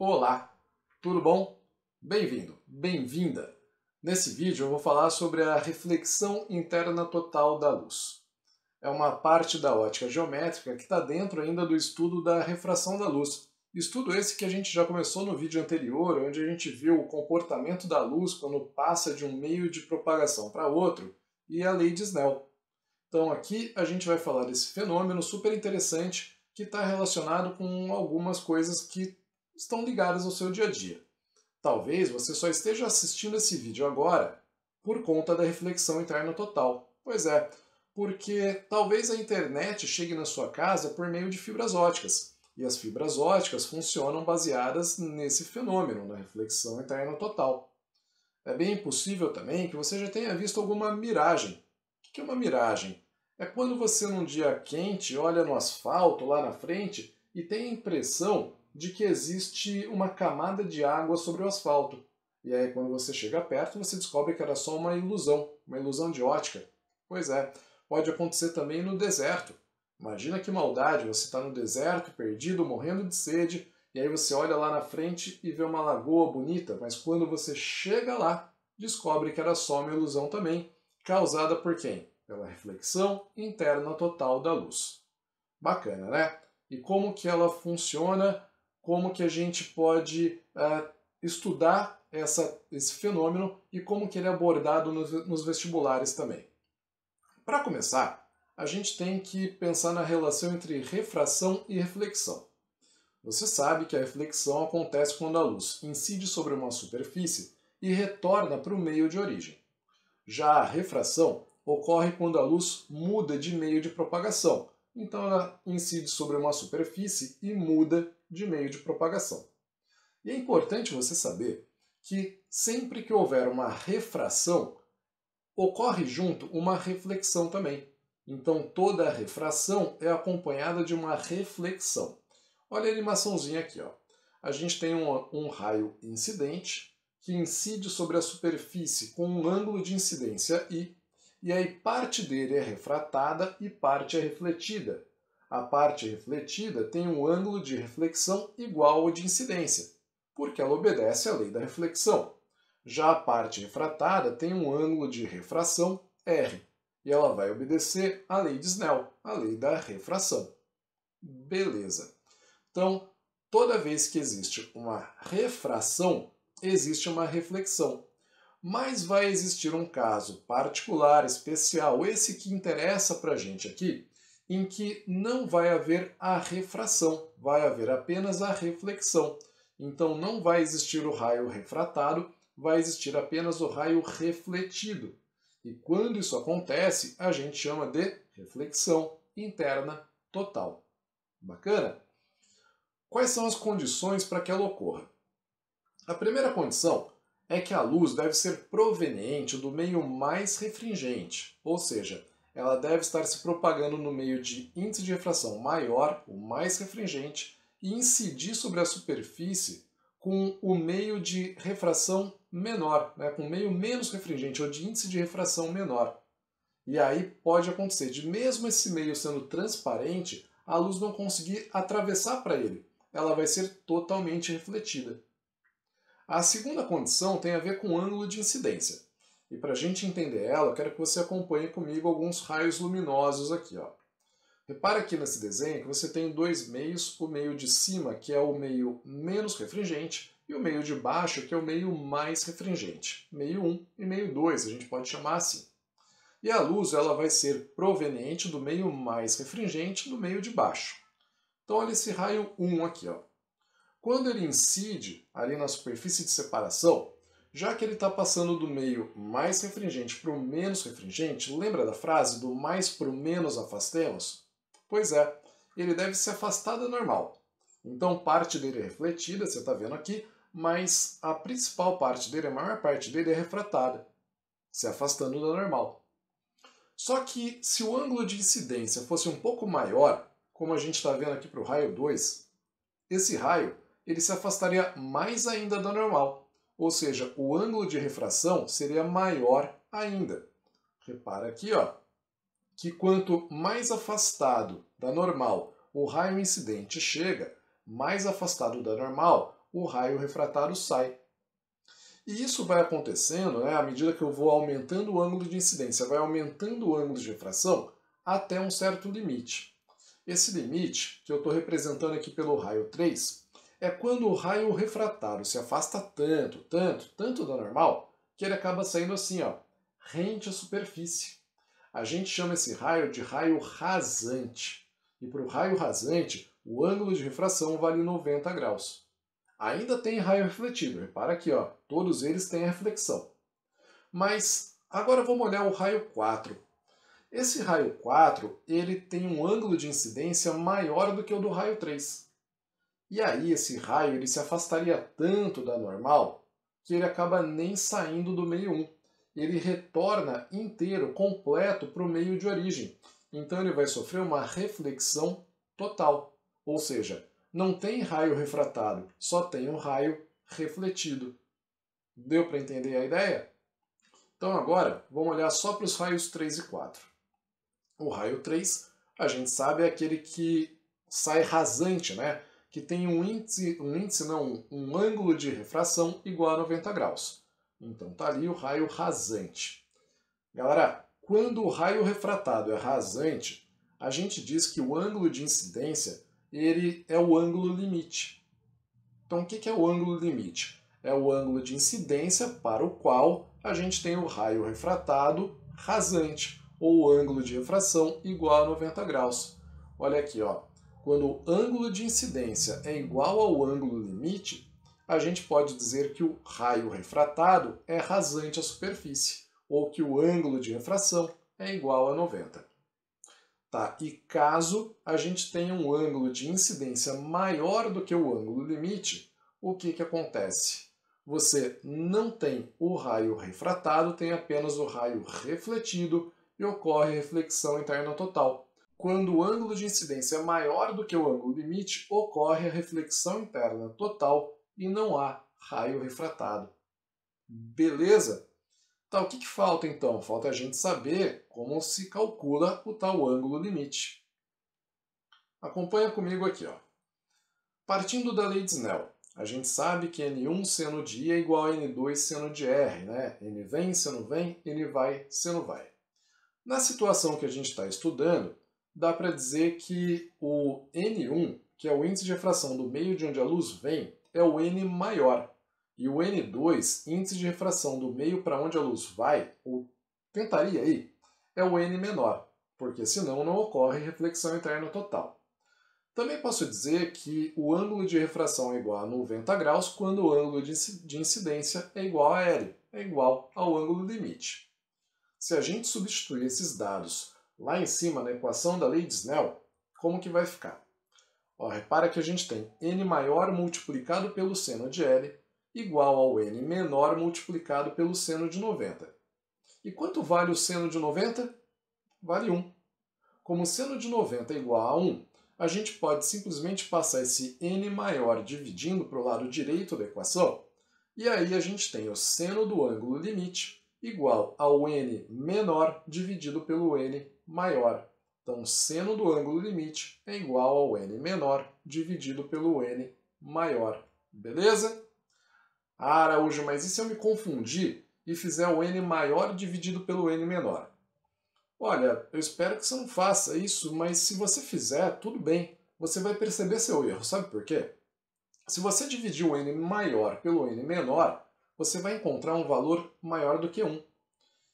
Olá, tudo bom? Bem-vindo, bem-vinda! Nesse vídeo eu vou falar sobre a reflexão interna total da luz. É uma parte da ótica geométrica que está dentro ainda do estudo da refração da luz. Estudo esse que a gente já começou no vídeo anterior, onde a gente viu o comportamento da luz quando passa de um meio de propagação para outro e a lei de Snell. Então aqui a gente vai falar desse fenômeno super interessante que está relacionado com algumas coisas que estão ligadas ao seu dia a dia. Talvez você só esteja assistindo esse vídeo agora por conta da reflexão interna total. Pois é, porque talvez a internet chegue na sua casa por meio de fibras óticas. E as fibras óticas funcionam baseadas nesse fenômeno, na reflexão interna total. É bem possível também que você já tenha visto alguma miragem. O que é uma miragem? É quando você num dia quente olha no asfalto lá na frente e tem a impressão de que existe uma camada de água sobre o asfalto. E aí quando você chega perto você descobre que era só uma ilusão de ótica. Pois é, pode acontecer também no deserto. Imagina que maldade, você está no deserto, perdido, morrendo de sede, e aí você olha lá na frente e vê uma lagoa bonita, mas quando você chega lá, descobre que era só uma ilusão também, causada por quem? Pela reflexão interna total da luz. Bacana, né? E como que ela funciona, como que a gente pode estudar esse fenômeno e como que ele é abordado nos vestibulares também. Para começar, a gente tem que pensar na relação entre refração e reflexão. Você sabe que a reflexão acontece quando a luz incide sobre uma superfície e retorna para o meio de origem. Já a refração ocorre quando a luz muda de meio de propagação, então ela incide sobre uma superfície e muda de meio de propagação. E é importante você saber que sempre que houver uma refração, ocorre junto uma reflexão também. Então toda a refração é acompanhada de uma reflexão. Olha a animaçãozinha aqui. Ó. A gente tem um raio incidente que incide sobre a superfície com um ângulo de incidência I, e aí parte dele é refratada e parte é refletida. A parte refletida tem um ângulo de reflexão igual ao de incidência, porque ela obedece à lei da reflexão. Já a parte refratada tem um ângulo de refração R, e ela vai obedecer à lei de Snell, a lei da refração. Beleza. Então, toda vez que existe uma refração, existe uma reflexão. Mas vai existir um caso particular, especial, esse que interessa para a gente aqui, em que não vai haver a refração, vai haver apenas a reflexão. Então não vai existir o raio refratado, vai existir apenas o raio refletido. E quando isso acontece, a gente chama de reflexão interna total. Bacana? Quais são as condições para que ela ocorra? A primeira condição é que a luz deve ser proveniente do meio mais refringente, ou seja, ela deve estar se propagando no meio de índice de refração maior, o mais refringente, e incidir sobre a superfície com o meio de refração menor, né, com o meio menos refringente, ou de índice de refração menor. E aí pode acontecer de mesmo esse meio sendo transparente, a luz não conseguir atravessar para ele. Ela vai ser totalmente refletida. A segunda condição tem a ver com o ângulo de incidência. E para a gente entender ela, eu quero que você acompanhe comigo alguns raios luminosos aqui. Ó. Repara aqui nesse desenho que você tem dois meios, o meio de cima, que é o meio menos refringente, e o meio de baixo, que é o meio mais refringente. Meio 1 e meio 2, a gente pode chamar assim. E a luz ela vai ser proveniente do meio mais refringente no meio de baixo. Então olha esse raio 1 aqui. Ó. Quando ele incide ali na superfície de separação, já que ele está passando do meio mais refringente para o menos refringente, lembra da frase do mais para o menos afastemos? Pois é, ele deve se afastar da normal. Então parte dele é refletida, você está vendo aqui, mas a principal parte dele, a maior parte dele é refratada, se afastando da normal. Só que se o ângulo de incidência fosse um pouco maior, como a gente está vendo aqui para o raio 2, esse raio ele se afastaria mais ainda da normal, ou seja, o ângulo de refração seria maior ainda. Repara aqui, ó, que quanto mais afastado da normal o raio incidente chega, mais afastado da normal o raio refratário sai. E isso vai acontecendo, né, à medida que eu vou aumentando o ângulo de incidência, vai aumentando o ângulo de refração até um certo limite. Esse limite, que eu estou representando aqui pelo raio 3, é quando o raio refratário se afasta tanto da normal, que ele acaba saindo assim, ó, rente à superfície. A gente chama esse raio de raio rasante. E para o raio rasante, o ângulo de refração vale 90 graus. Ainda tem raio refletido, repara aqui, ó, todos eles têm a reflexão. Mas agora vamos olhar o raio 4. Esse raio 4, ele tem um ângulo de incidência maior do que o do raio 3. E aí esse raio ele se afastaria tanto da normal que ele acaba nem saindo do meio 1. Ele retorna inteiro, completo, para o meio de origem. Então ele vai sofrer uma reflexão total. Ou seja, não tem raio refratado, só tem um raio refletido. Deu para entender a ideia? Então agora, vamos olhar só para os raios 3 e 4. O raio 3, a gente sabe, é aquele que sai rasante, né? Que tem um ângulo de refração igual a 90 graus. Então tá ali o raio rasante. Galera, quando o raio refratado é rasante, a gente diz que o ângulo de incidência ele é o ângulo limite. Então o que é o ângulo limite? É o ângulo de incidência para o qual a gente tem o raio refratado rasante, ou o ângulo de refração igual a 90 graus. Olha aqui, ó. Quando o ângulo de incidência é igual ao ângulo limite, a gente pode dizer que o raio refratado é rasante à superfície, ou que o ângulo de refração é igual a 90. Tá? E caso a gente tenha um ângulo de incidência maior do que o ângulo limite, o que acontece? Você não tem o raio refratado, tem apenas o raio refletido e ocorre reflexão interna total. Quando o ângulo de incidência é maior do que o ângulo limite, ocorre a reflexão interna total e não há raio refratado. Beleza? Tá, o que falta então? Falta a gente saber como se calcula o tal ângulo limite. Acompanha comigo aqui, ó. Partindo da lei de Snell, a gente sabe que N1 seno de I é igual a N2 seno de R, né? N vem, seno vem, N vai, seno vai. Na situação que a gente está estudando, dá para dizer que o N1, que é o índice de refração do meio de onde a luz vem, é o N maior. E o N2, índice de refração do meio para onde a luz vai, ou tentaria ir, é o N menor, porque senão não ocorre reflexão interna total. Também posso dizer que o ângulo de refração é igual a 90 graus quando o ângulo de incidência é igual a L, é igual ao ângulo limite. Se a gente substituir esses dados lá em cima na equação da lei de Snell, como que vai ficar? Ó, repara que a gente tem N maior multiplicado pelo seno de L igual ao N menor multiplicado pelo seno de 90. E quanto vale o seno de 90? Vale 1. Como o seno de 90 é igual a 1, a gente pode simplesmente passar esse N maior dividindo para o lado direito da equação, e aí a gente tem o seno do ângulo limite igual ao N menor dividido pelo N maior. Então, seno do ângulo limite é igual ao N menor dividido pelo N maior. Beleza? Ah, Araújo, mas e se eu me confundir e fizer o N maior dividido pelo N menor? Olha, eu espero que você não faça isso, mas se você fizer, tudo bem. Você vai perceber seu erro, sabe por quê? Se você dividir o N maior pelo N menor, você vai encontrar um valor maior do que 1.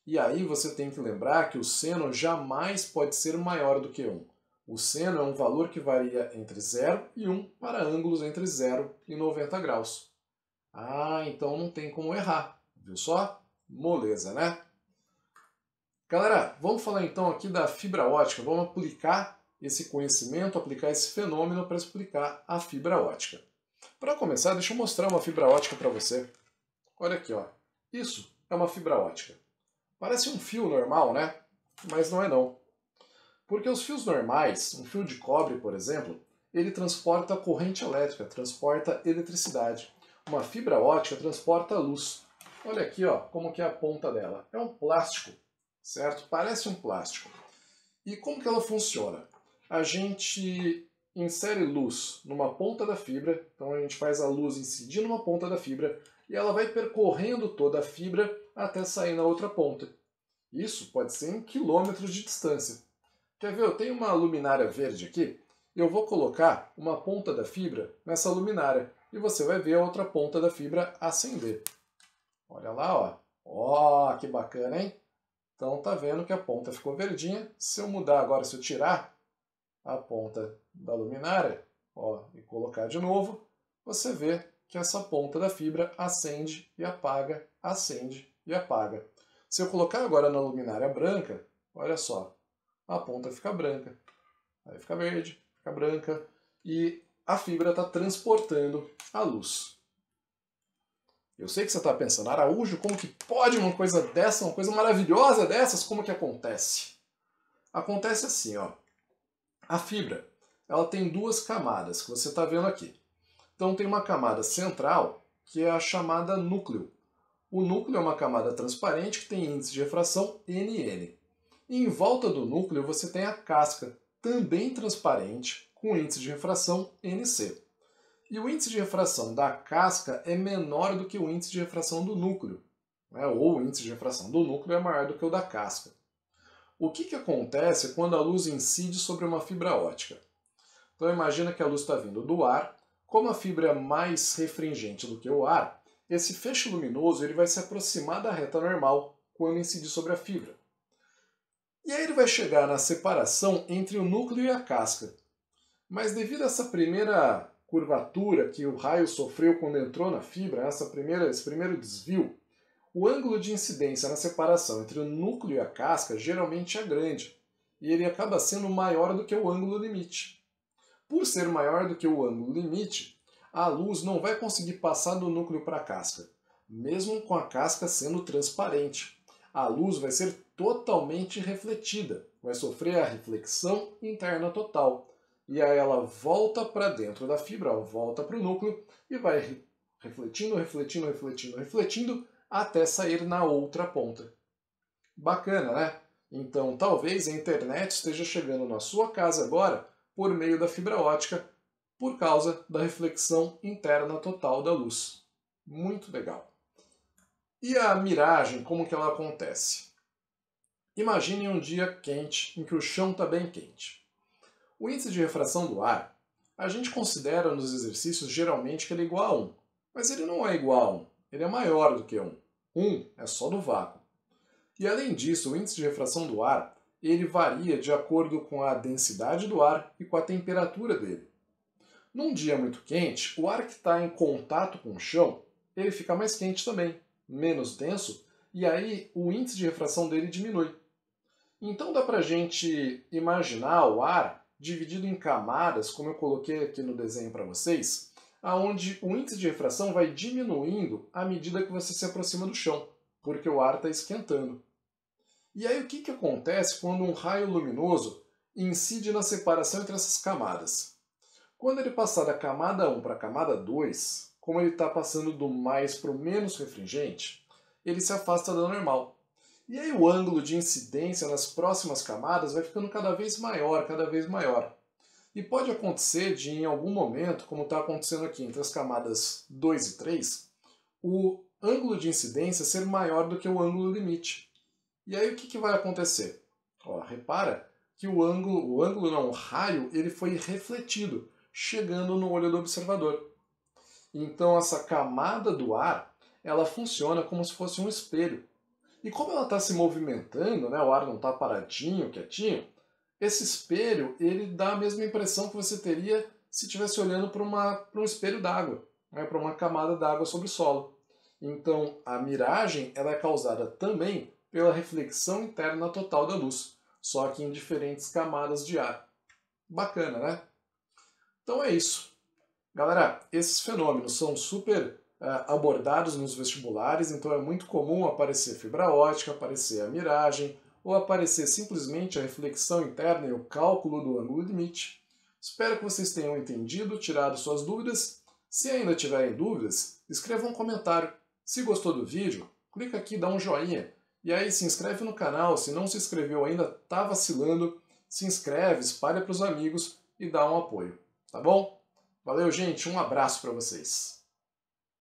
E aí você tem que lembrar que o seno jamais pode ser maior do que 1. O seno é um valor que varia entre 0 e 1 para ângulos entre 0 e 90 graus. Ah, então não tem como errar. Viu só? Moleza, né? Galera, vamos falar então aqui da fibra ótica. Vamos aplicar esse conhecimento, aplicar esse fenômeno para explicar a fibra ótica. Para começar, deixa eu mostrar uma fibra ótica para você. Olha aqui, ó. Isso é uma fibra ótica. Parece um fio normal, né? Mas não é não. Porque os fios normais, um fio de cobre, por exemplo, ele transporta corrente elétrica, transporta eletricidade. Uma fibra ótica transporta luz. Olha aqui, ó, como que é a ponta dela. É um plástico, certo? Parece um plástico. E como que ela funciona? A gente insere luz numa ponta da fibra, então a gente faz a luz incidir numa ponta da fibra e ela vai percorrendo toda a fibra até sair na outra ponta. Isso pode ser em quilômetros de distância. Quer ver? Eu tenho uma luminária verde aqui, eu vou colocar uma ponta da fibra nessa luminária e você vai ver a outra ponta da fibra acender. Olha lá, ó. Ó, que bacana, hein? Então tá vendo que a ponta ficou verdinha. Se eu mudar agora, se eu tirar a ponta da luminária, ó, e colocar de novo, você vê que essa ponta da fibra acende e apaga, acende e apaga. Se eu colocar agora na luminária branca, olha só, a ponta fica branca, aí fica verde, fica branca, e a fibra está transportando a luz. Eu sei que você está pensando, Araújo, como que pode uma coisa dessa, uma coisa maravilhosa dessas, como que acontece? Acontece assim, ó. A fibra, ela tem duas camadas, que você está vendo aqui. Então tem uma camada central, que é a chamada núcleo. O núcleo é uma camada transparente que tem índice de refração NN. E em volta do núcleo você tem a casca, também transparente, com índice de refração NC. E o índice de refração da casca é menor do que o índice de refração do núcleo, né? Ou o índice de refração do núcleo é maior do que o da casca. O que acontece quando a luz incide sobre uma fibra ótica? Então imagina que a luz está vindo do ar, como a fibra é mais refringente do que o ar, esse feixe luminoso ele vai se aproximar da reta normal quando incidir sobre a fibra. E aí ele vai chegar na separação entre o núcleo e a casca. Mas devido a essa primeira curvatura que o raio sofreu quando entrou na fibra, esse primeiro desvio, o ângulo de incidência na separação entre o núcleo e a casca geralmente é grande, e ele acaba sendo maior do que o ângulo limite. Por ser maior do que o ângulo limite, a luz não vai conseguir passar do núcleo para a casca, mesmo com a casca sendo transparente. A luz vai ser totalmente refletida, vai sofrer a reflexão interna total. E aí ela volta para dentro da fibra, ela volta para o núcleo e vai refletindo, refletindo, refletindo, refletindo até sair na outra ponta. Bacana, né? Então talvez a internet esteja chegando na sua casa agora por meio da fibra ótica, por causa da reflexão interna total da luz. Muito legal. E a miragem, como que ela acontece? Imagine um dia quente, em que o chão está bem quente. O índice de refração do ar, a gente considera nos exercícios geralmente que ele é igual a 1, mas ele não é igual a 1, ele é maior do que 1. 1 é só do vácuo. E além disso, o índice de refração do ar, ele varia de acordo com a densidade do ar e com a temperatura dele. Num dia muito quente, o ar que está em contato com o chão, ele fica mais quente também, menos denso, e aí o índice de refração dele diminui. Então dá pra gente imaginar o ar dividido em camadas, como eu coloquei aqui no desenho para vocês, aonde o índice de refração vai diminuindo à medida que você se aproxima do chão, porque o ar está esquentando. E aí o que acontece quando um raio luminoso incide na separação entre essas camadas? Quando ele passar da camada 1 para a camada 2, como ele está passando do mais para o menos refringente, ele se afasta da normal. E aí o ângulo de incidência nas próximas camadas vai ficando cada vez maior, cada vez maior. E pode acontecer de, em algum momento, como está acontecendo aqui entre as camadas 2 e 3, o ângulo de incidência ser maior do que o ângulo limite. E aí o que vai acontecer? Ó, repara que o raio, ele foi refletido, chegando no olho do observador. Então essa camada do ar, ela funciona como se fosse um espelho. E como ela está se movimentando, né, o ar não está paradinho, quietinho, esse espelho ele dá a mesma impressão que você teria se estivesse olhando para um espelho d'água, né, para uma camada d'água sobre o solo. Então a miragem ela é causada também pela reflexão interna total da luz, só que em diferentes camadas de ar. Bacana, né? Então é isso. Galera, esses fenômenos são super abordados nos vestibulares, então é muito comum aparecer fibra ótica, aparecer a miragem, ou aparecer simplesmente a reflexão interna e o cálculo do ângulo limite. Espero que vocês tenham entendido, tirado suas dúvidas. Se ainda tiverem dúvidas, escrevam um comentário. Se gostou do vídeo, clica aqui, dá um joinha, e aí se inscreve no canal. Se não se inscreveu ainda, está vacilando, se inscreve, espalha para os amigos e dá um apoio. Tá bom? Valeu, gente. Um abraço para vocês.